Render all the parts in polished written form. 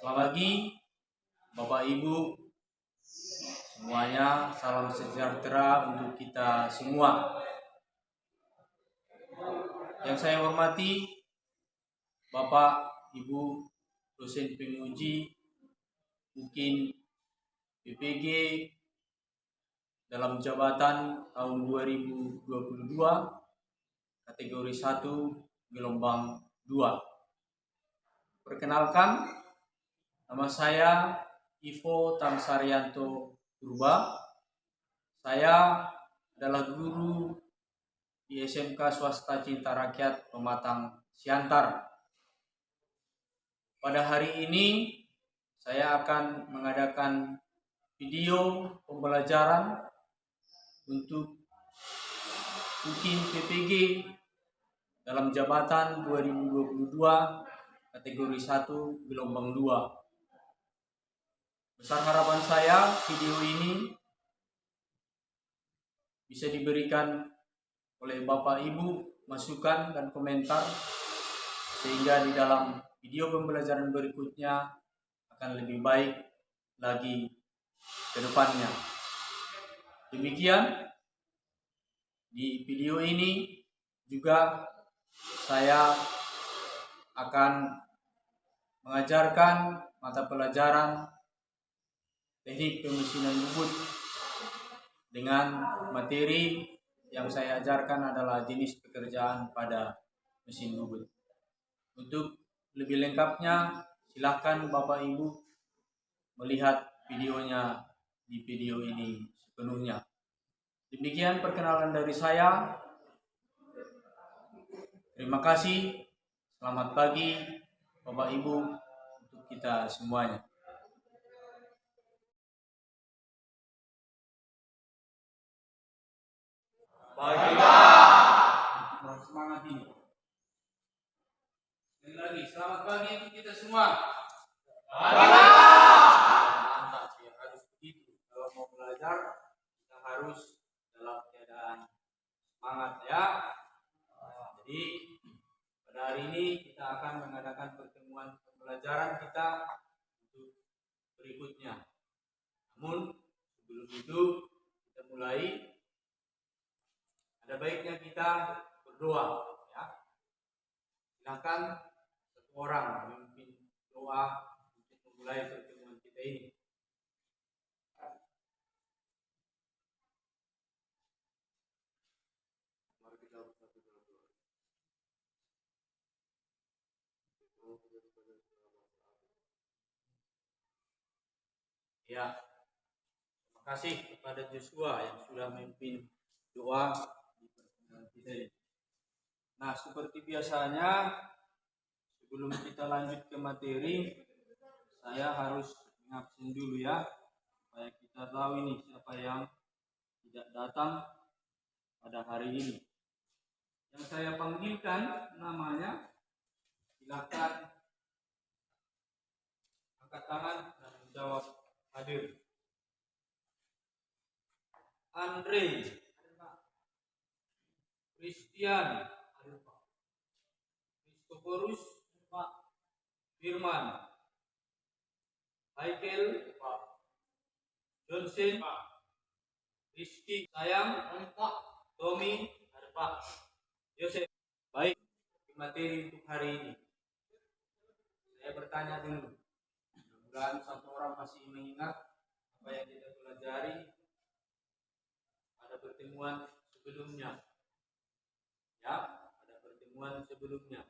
Selamat pagi Bapak Ibu semuanya, salam sejahtera untuk kita semua. Yang saya hormati Bapak Ibu dosen penguji mungkin PPG dalam jabatan tahun 2022 kategori 1 gelombang 2. Perkenalkan, nama saya Ivo Tamsarianto Purba. Saya adalah guru di SMK Swasta Cinta Rakyat Pematang Siantar. Pada hari ini saya akan mengadakan video pembelajaran untuk mungkin PPG dalam jabatan 2022 kategori 1 gelombang 2. Besar harapan saya video ini bisa diberikan oleh Bapak Ibu masukan dan komentar, sehingga di dalam video pembelajaran berikutnya akan lebih baik lagi ke depannya. Demikian, di video ini juga saya akan mengajarkan mata pelajaran teknik pemesinan bubut dengan materi yang saya ajarkan adalah jenis pekerjaan pada mesin bubut. Untuk lebih lengkapnya, silakan Bapak Ibu melihat videonya di video ini sepenuhnya. Demikian perkenalan dari saya. Terima kasih. Selamat pagi Bapak Ibu untuk kita semuanya. Baiklah. Semangat ini. Sekali lagi, selamat pagi untuk kita semua. Mantap, ya harus begitu. Kalau mau belajar, kita harus dalam keadaan semangat ya. Jadi pada hari ini kita akan mengadakan pertemuan pembelajaran kita untuk berikutnya. Namun sebelum itu kita mulai. Ada baiknya kita berdoa ya. Silakan satu orang memimpin doa untuk memulai pertemuan kita ini. Mari kita bersatu dalam doa. Ya, terima kasih kepada Joshua yang sudah memimpin doa di pertemuan kita ini. Nah, seperti biasanya, sebelum kita lanjut ke materi, saya harus mengabsen dulu ya, supaya kita tahu ini siapa yang tidak datang pada hari ini. Yang saya panggilkan namanya, silakan angkat tangan dan menjawab hadir. Andre, Christian, Kristoforus, Firman, Michael, Johnson, Rizky, Sayang, Tommy, Yosef. Baik, materi untuk hari ini. Saya bertanya dulu. Mudah-mudahan satu orang masih mengingat apa yang kita pelajari pada pertemuan sebelumnya. Ya, pada pertemuan sebelumnya.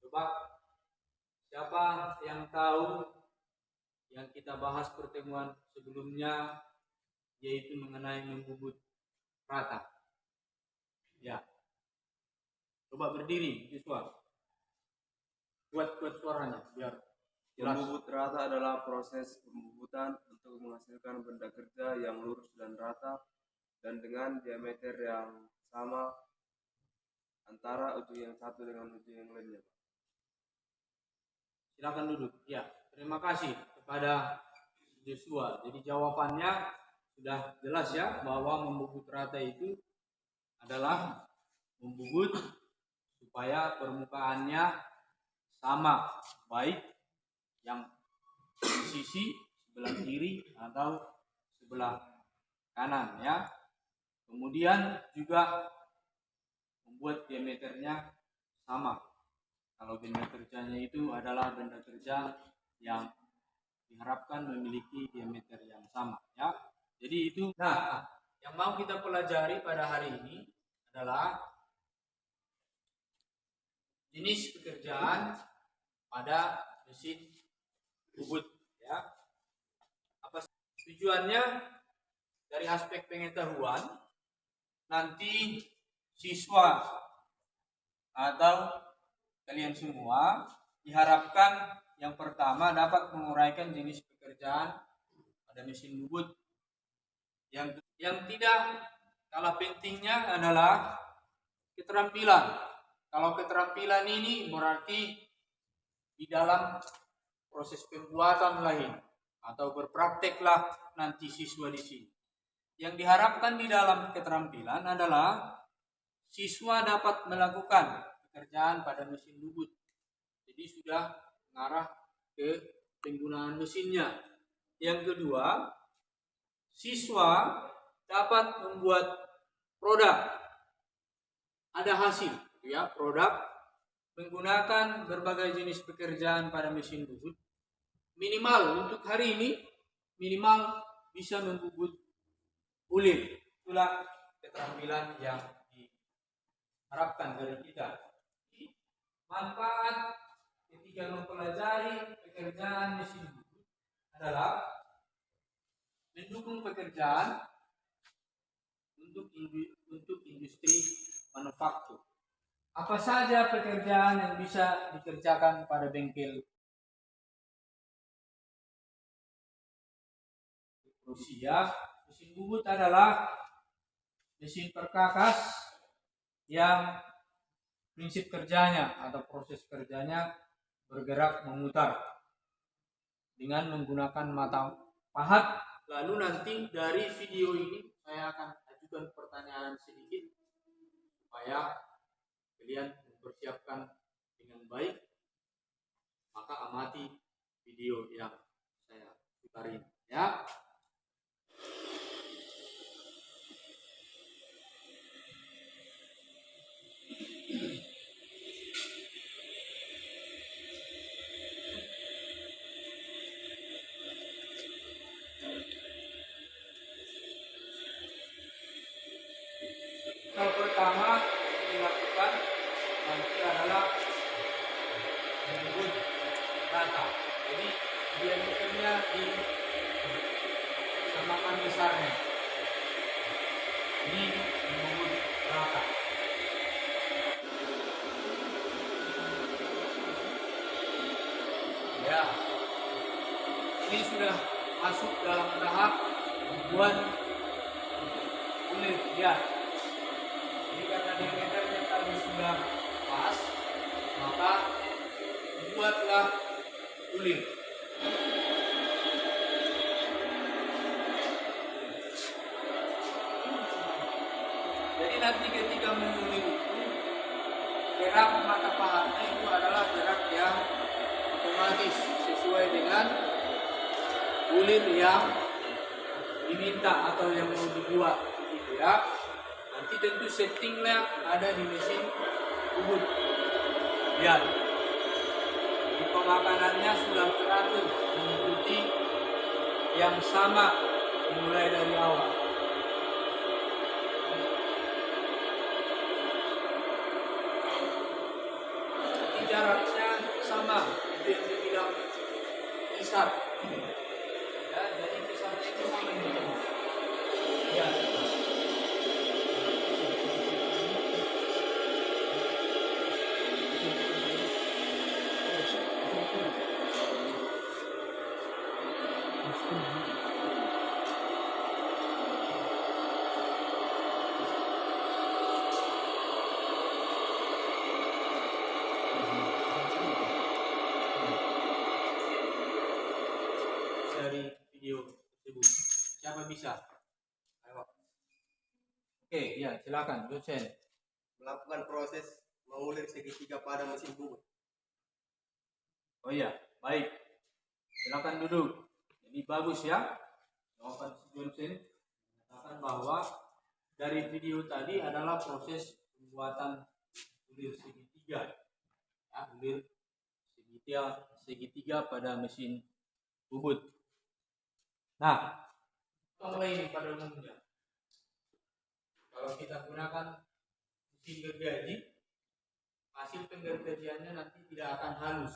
Coba siapa yang tahu yang kita bahas pertemuan sebelumnya, yaitu mengenai membubut rata. Ya. Coba berdiri, siswa. Kuat suaranya biar jelas. Membubut rata adalah proses pembubutan untuk menghasilkan benda kerja yang lurus dan rata dan dengan diameter yang sama antara ujung yang satu dengan ujung yang lainnya. Silakan duduk. Ya, terima kasih kepada Joshua. Jadi jawabannya sudah jelas ya, bahwa membubut rata itu adalah membubut supaya permukaannya sama, baik yang di sisi sebelah kiri atau sebelah kanan ya. Kemudian juga membuat diameternya sama. Kalau benda kerjanya itu adalah benda kerja yang diharapkan memiliki diameter yang sama ya. Jadi itu. Nah, yang mau kita pelajari pada hari ini adalah jenis pekerjaan pada mesin bubut ya. Apa tujuannya? Dari aspek pengetahuan, nanti siswa atau kalian semua diharapkan yang pertama dapat menguraikan jenis pekerjaan pada mesin bubut. Yang tidak kalah pentingnya adalah keterampilan. Kalau keterampilan ini berarti di dalam proses pembuatan lain atau berprakteklah nanti siswa di sini. Yang diharapkan di dalam keterampilan adalah siswa dapat melakukan pekerjaan pada mesin bubut. Jadi sudah mengarah ke penggunaan mesinnya. Yang kedua, siswa dapat membuat produk. Ada hasil, ya, produk menggunakan berbagai jenis pekerjaan pada mesin bubut. Minimal untuk hari ini, minimal bisa membubut ulir. Itulah keterampilan yang diharapkan dari kita. Manfaat ketika mempelajari pekerjaan mesin bubut adalah mendukung pekerjaan untuk industri manufaktur. Apa saja pekerjaan yang bisa dikerjakan pada bengkel Rusia? Mesin bubut adalah mesin perkakas yang prinsip kerjanya atau proses kerjanya bergerak memutar dengan menggunakan mata pahat. Lalu nanti dari video ini saya akan ajukan pertanyaan sedikit supaya kalian mempersiapkan dengan baik. Maka amati video yang saya putar ini ya. Hal pertama yang dilakukan nanti adalah membubut rata. Jadi diameternya disamakan besarnya. Ini membubut rata. Ya, ini sudah masuk dalam tahap membuat ulir ya. Karena diameternya tadi sudah pas, maka buatlah ulir. Jadi nanti ketika mengulir itu, gerak mata pahatnya itu adalah gerak yang otomatis sesuai dengan ulir yang diminta atau yang mau dibuat, gitu ya. Nanti tentu settingnya ada di mesin bubut. Lihat, di pemakanannya sudah teratur mengikuti yang sama dimulai dari awal. Jadi jaraknya sama, itu yang dibilang isar. Ya, jadi kisarnya itu sama gitu. Ya. Dari video tersebut, siapa bisa? Ayo. Oke, ya silakan dosen. Melakukan proses mengulir segitiga pada mesin bubut. Oh iya, baik. Silakan duduk. Jadi bagus ya. Jawaban si Johnson mengatakan bahwa dari video tadi adalah proses pembuatan ulir segitiga. Ya, ulir segitiga pada mesin bubut. Nah, mulai ini pada umumnya. Kalau kita gunakan mesin gergaji, hasil penggergajiannya nanti tidak akan halus.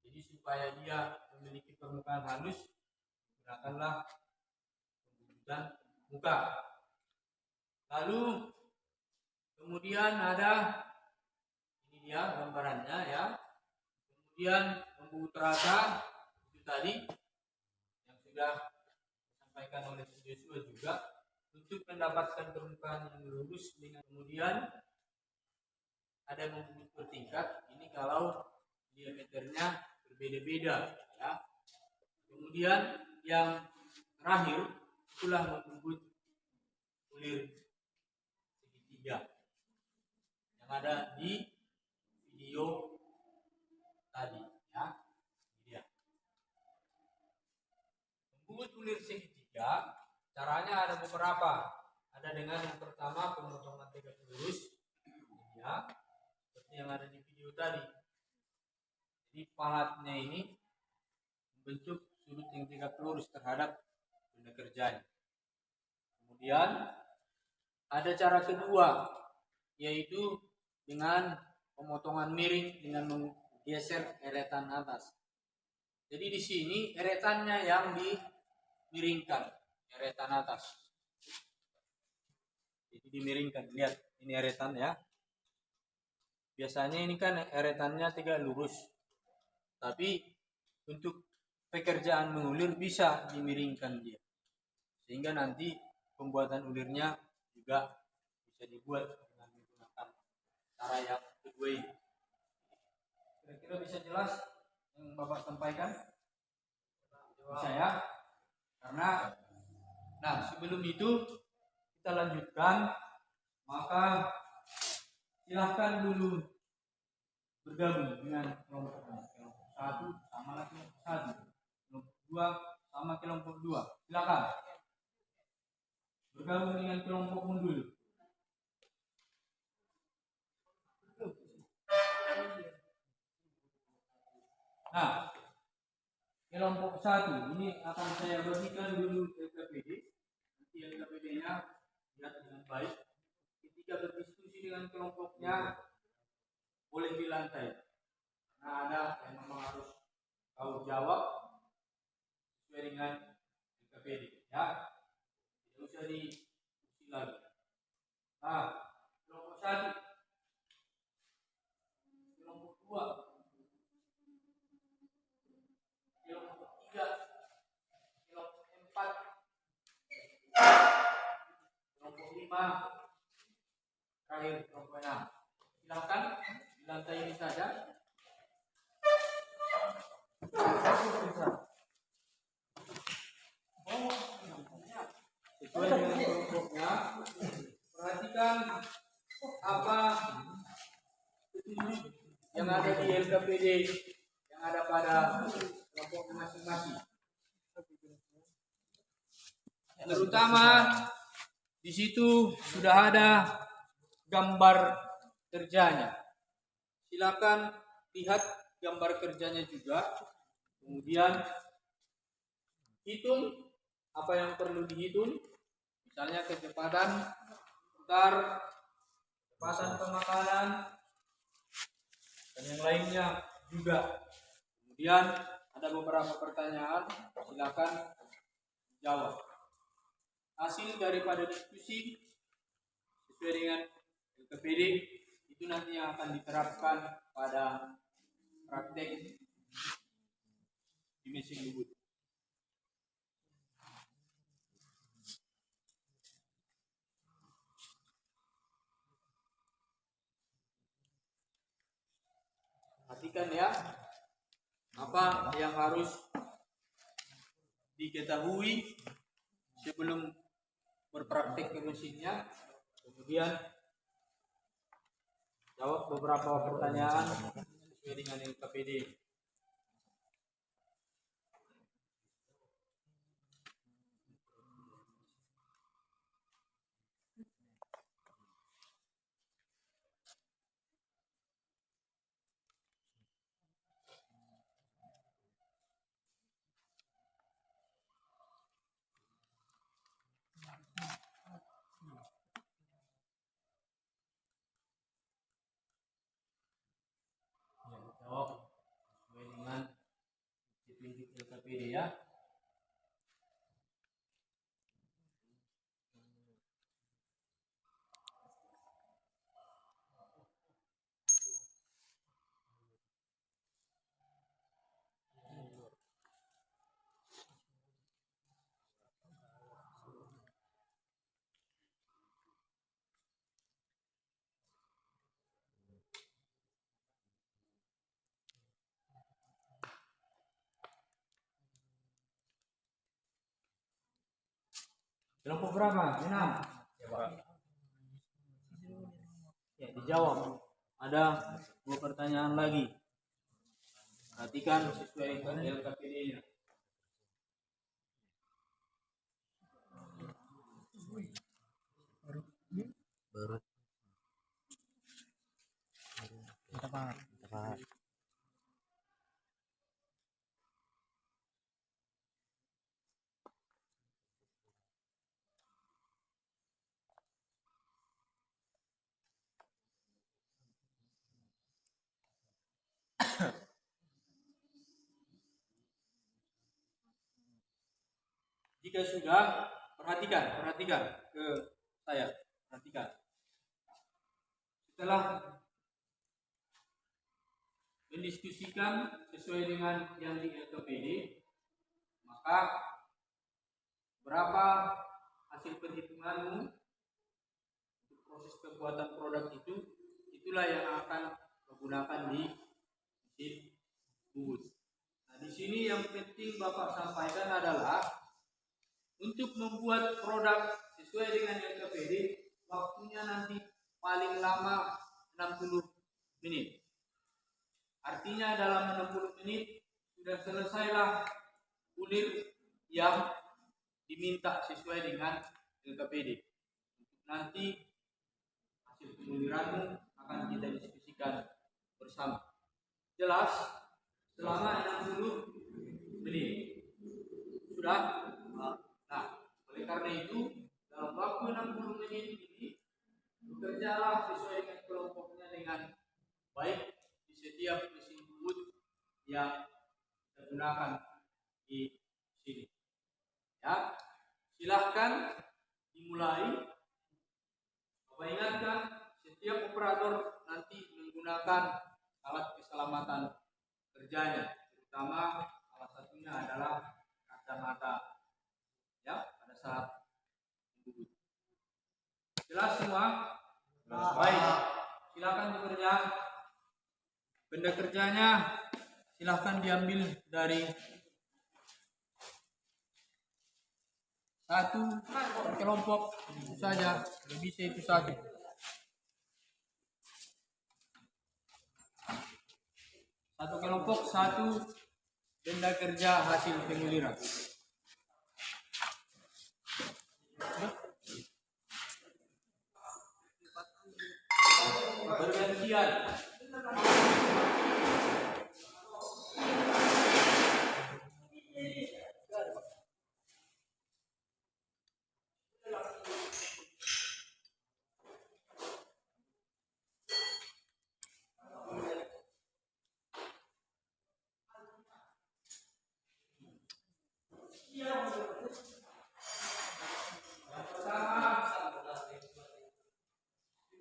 Jadi supaya dia memiliki permukaan halus, gunakanlah pembubutan muka. Lalu kemudian ada ini dia gambarannya ya. Kemudian pembubut rata itu tadi yang sudah disampaikan oleh Joshua juga untuk mendapatkan permukaan yang lurus dengan kemudian ada membubut bertingkat. Ini kalau diameternya berbeda-beda ya. Kemudian yang terakhir itulah membubut ulir segitiga yang ada di video tadi ya. Ini dia. Membubut ulir segitiga caranya ada beberapa. Ada dengan yang pertama pemotongan tegak lurus ya, seperti yang ada di video tadi. Jadi pahatnya ini membentuk sudut yang tegak lurus terhadap benda kerjanya. Kemudian ada cara kedua, yaitu dengan pemotongan miring dengan menggeser eretan atas. Jadi di sini eretannya yang dimiringkan, eretan atas. Jadi dimiringkan, lihat ini eretan ya. Biasanya ini kan eretannya tegak lurus, tapi untuk pekerjaan mengulir bisa dimiringkan dia, sehingga nanti pembuatan ulirnya juga bisa dibuat dengan menggunakan cara yang kedua ini. Kira-kira bisa jelas yang Bapak sampaikan? Bisa ya? Karena nah sebelum itu kita lanjutkan, maka silahkan dulu bergabung dengan kelompok 1 sama kelompok 1, kelompok 2 sama kelompok 2. Silakan bergabung dengan kelompokmu dulu. Nah, kelompok 1 ini akan saya bagikan dulu LKPD. Nanti LKPD-nya lihat dengan baik. Ketika berdiskusi dengan kelompoknya boleh di lantai. Nah, ada yang memang harus kau jawab sesuai dengan LKPD ya. Tidak usah diusi lagi. Nah, kelompok 1, kelompok 2, kelompok 3, kelompok 4, kelompok 5, terakhir kelompok 6. Silakan di lantai ini saja. Sesuai dengan kelompoknya, perhatikan apa petunjuk yang ada di LKPD yang ada pada kelompok masing-masing. Terutama di situ sudah ada gambar kerjanya. Silakan lihat gambar kerjanya juga. Kemudian hitung apa yang perlu dihitung. Misalnya kecepatan putar, kecepatan pemakanan, dan yang lainnya juga. Kemudian ada beberapa pertanyaan, silakan jawab. Hasil daripada diskusi sesuai dengan LKPD itu nanti yang akan diterapkan pada praktek di mesin bubut. Perhatikan ya, apa yang harus diketahui sebelum berpraktik ke mesinnya. Kemudian jawab beberapa pertanyaan sesuai dengan LKPD. LKPD ya. Kelompok berapa? 6. Ya, dijawab. Ada 2 pertanyaan lagi. Perhatikan sesuai dengan LKPD-nya. Jika sudah, perhatikan ke saya, perhatikan. Setelah mendiskusikan sesuai dengan yang di LKPD, maka berapa hasil perhitunganmu untuk proses pembuatan produk itu, itulah yang akan menggunakan di mesin bubut. Nah, di sini yang penting Bapak sampaikan adalah untuk membuat produk sesuai dengan LKPD, waktunya nanti paling lama 60 menit. Artinya dalam 60 menit sudah selesailah kulir yang diminta sesuai dengan LKPD. Untuk nanti hasil penguliranmu akan kita diskusikan bersama. Jelas? Selama 60 menit. Sudah? Nah, oleh karena itu dalam waktu 60 menit ini bekerjalah sesuai dengan kelompoknya dengan baik di setiap mesin bubut yang kita gunakan di sini. Ya, silahkan dimulai. Bapak ingatkan setiap operator nanti menggunakan alat keselamatan kerjanya, terutama salah satunya adalah kacamata. Ya, pada saat membubut. Jelas semua? Baik. Silakan bekerja. Benda kerjanya silakan diambil dari satu kelompok itu saja, bisa itu saja. Satu kelompok, satu benda kerja hasil penguliran. Bergantian.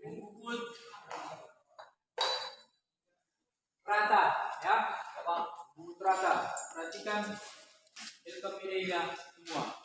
Membubut rata, ya, membubut rata. Perhatikan LKPD-nya semua.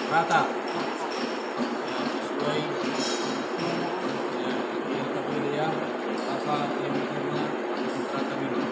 rata ya, sesuai ya, yang terpilih ya apa diameternya rata minum.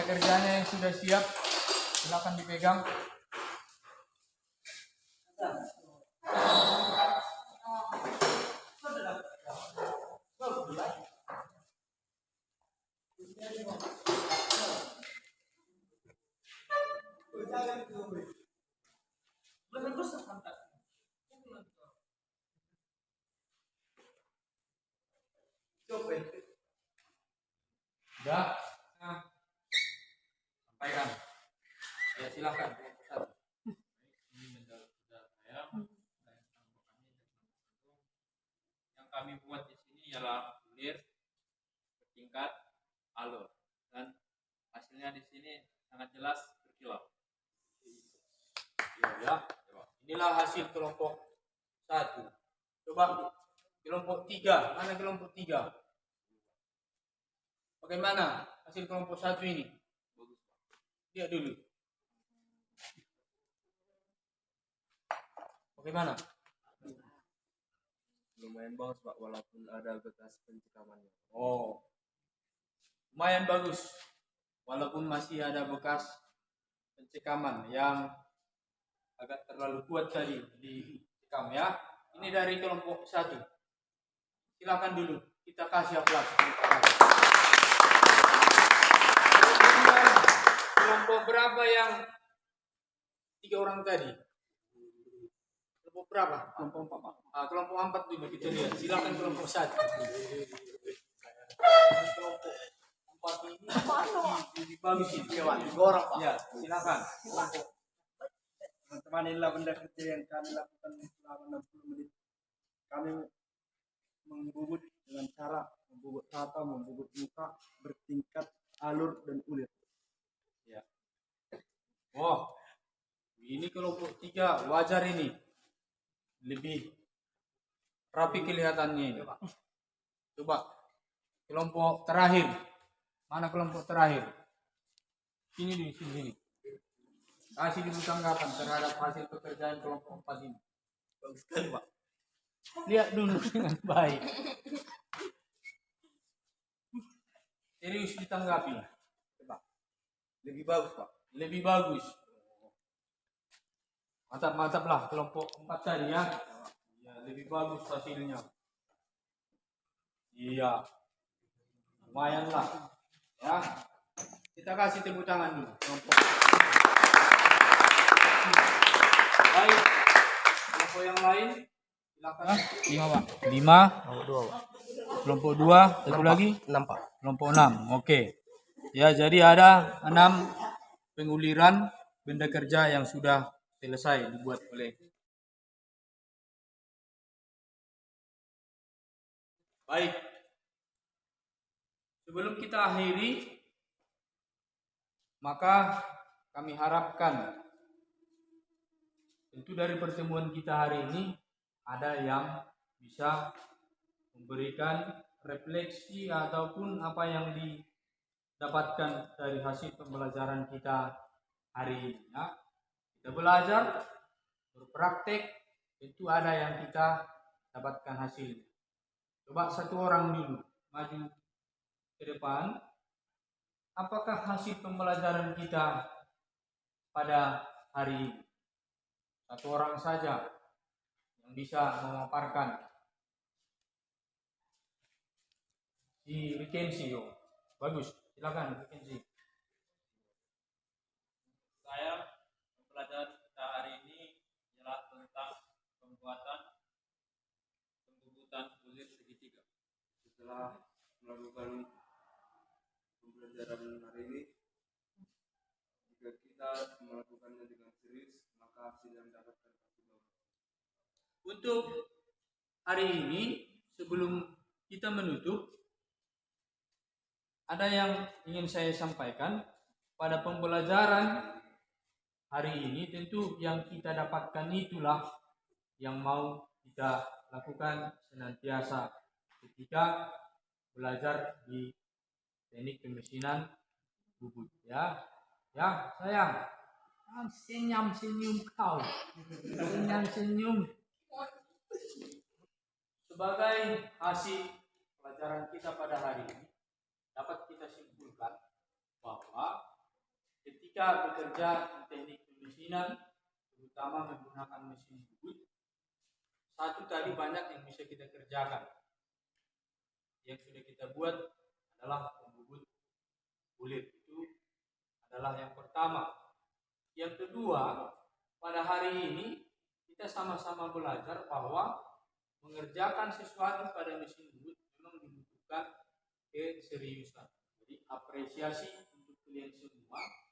kerjanya yang sudah siap, silakan dipegang. Sudah, nah, sampaikan. Ya silakan. Ini mental saudara saya. Yang kami buat di sini ialah bulir bertingkat alur dan hasilnya di sini sangat jelas berkilau. Ya. Inilah hasil kelompok 1. Coba kelompok 3. Mana kelompok 3? Bagaimana hasil kelompok 1 ini? Lihat dulu. Bagaimana? Lumayan bagus Pak, walaupun ada bekas pencekamannya. Oh, lumayan bagus. Walaupun masih ada bekas pencekaman yang agak terlalu kuat tadi dicekam ya. Ini dari kelompok 1. Silakan dulu kita kasih aplaus. Kelompok berapa yang 3 orang tadi? Kelompok berapa? Kelompok 4 Pak. Kelompok 4 dulu kita lihat. Silakan kelompok 1. Kelompok 4 ini lebih bagus ini. Orang Pak. Ya, silakan. Kelompok. Teman-teman, inilah benda kerja yang kami lakukan selama 60 menit. Kami membubut dengan cara membubut rata, membubut muka, bertingkat, alur, dan ulir. Ya. Oh, ini kelompok 3 wajar ini. Lebih rapi kelihatannya ini. Coba kelompok terakhir. Mana kelompok terakhir? Sini di sini. Kasih dulu tanggapan terhadap hasil pekerjaan kelompok 4 ini. Bagus sekali Pak. Lihat dulu dengan baik. Serius ditanggapi. Coba. Lebih bagus Pak. Lebih bagus. Mantap lah kelompok 4 tadi ya. Ya, lebih bagus hasilnya. Iya. Lumayan lah. Ya. Kita kasih tepuk tangan dulu kelompok. Baik. Kelompok yang lain silakan. 5 Pak. 5. Kelompok 2. Satu lagi. 6 Pak. Kelompok 6. Oke. Ya, jadi ada 6 penguliran benda kerja yang sudah selesai dibuat oleh. Baik. Sebelum kita akhiri, maka kami harapkan tentu dari pertemuan kita hari ini ada yang bisa memberikan refleksi ataupun apa yang didapatkan dari hasil pembelajaran kita hari ini. Ya. Kita belajar, berpraktek, tentu ada yang kita dapatkan hasilnya. Coba satu orang dulu maju ke depan. Apakah hasil pembelajaran kita pada hari ini? Satu orang saja yang bisa memaparkan. Si Vikensi, bagus, silakan Vikensi. Saya pembelajaran kita hari ini ialah tentang pembuatan pembubutan bulir segitiga. Setelah melakukan pembelajaran hari ini, jika kita melakukannya dengan serius, maka hasil yang didapatkan pasti bagus. Untuk hari ini, sebelum kita menutup, ada yang ingin saya sampaikan. Pada pembelajaran hari ini, tentu yang kita dapatkan itulah yang mau kita lakukan senantiasa ketika belajar di teknik pemesinan bubut. Ya sayang, senyum kau, senyum. Sebagai hasil pelajaran kita pada hari ini, dapat kita simpulkan bahwa kita bekerja di teknik pemesinan, terutama menggunakan mesin bubut, satu tadi banyak yang bisa kita kerjakan. Yang sudah kita buat adalah pembubut kulit, itu adalah yang pertama. Yang kedua, pada hari ini kita sama-sama belajar bahwa mengerjakan sesuatu pada mesin bubut memang dibutuhkan keseriusan. Jadi apresiasi untuk kalian semua.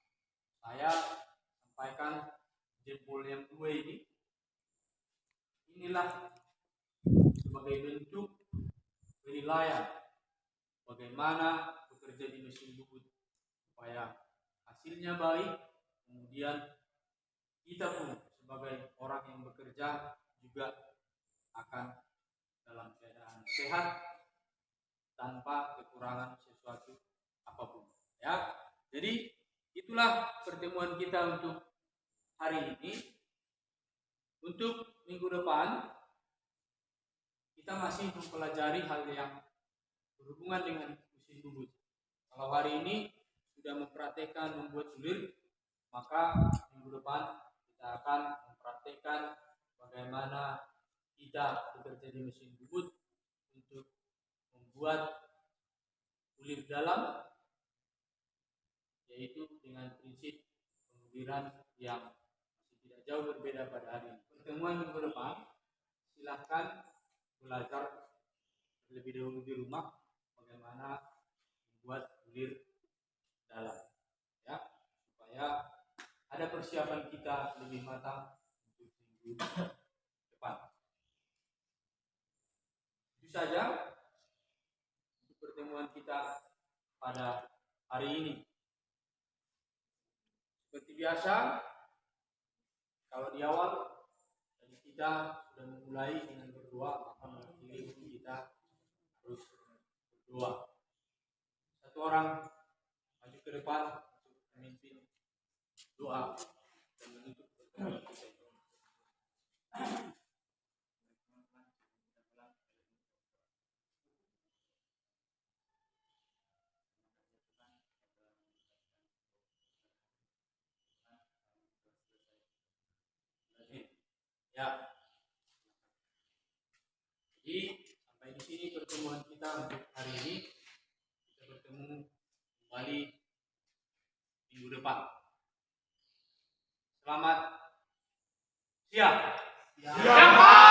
Saya sampaikan jempol yang dua ini. Inilah sebagai bentuk penilaian bagaimana bekerja di mesin bubut supaya hasilnya baik, kemudian kita pun sebagai orang yang bekerja juga akan dalam keadaan sehat tanpa kekurangan sesuatu apapun. Ya, jadi itulah pertemuan kita untuk hari ini. Untuk minggu depan kita masih mempelajari hal yang berhubungan dengan mesin bubut. Kalau hari ini sudah mempraktekkan membuat sulir, maka minggu depan kita akan mempraktekkan bagaimana kita bekerja di mesin bubut untuk membuat kulit dalam, yaitu dengan prinsip penguliran yang masih tidak jauh berbeda pada hari ini. Pertemuan minggu depan silahkan belajar terlebih dahulu di rumah bagaimana membuat kulit dalam, ya, supaya ada persiapan kita lebih matang untuk minggu depan. Itu saja untuk pertemuan kita pada hari ini. Seperti biasa, kalau di awal tadi kita sudah memulai dengan berdoa, maka mengakhiri kita harus berdoa. Satu orang maju ke depan untuk memimpin doa dan menutup pertemuan kita itu. Ya. Jadi sampai di sini pertemuan kita untuk hari ini. Kita bertemu kembali minggu depan. Selamat siang. Siapa?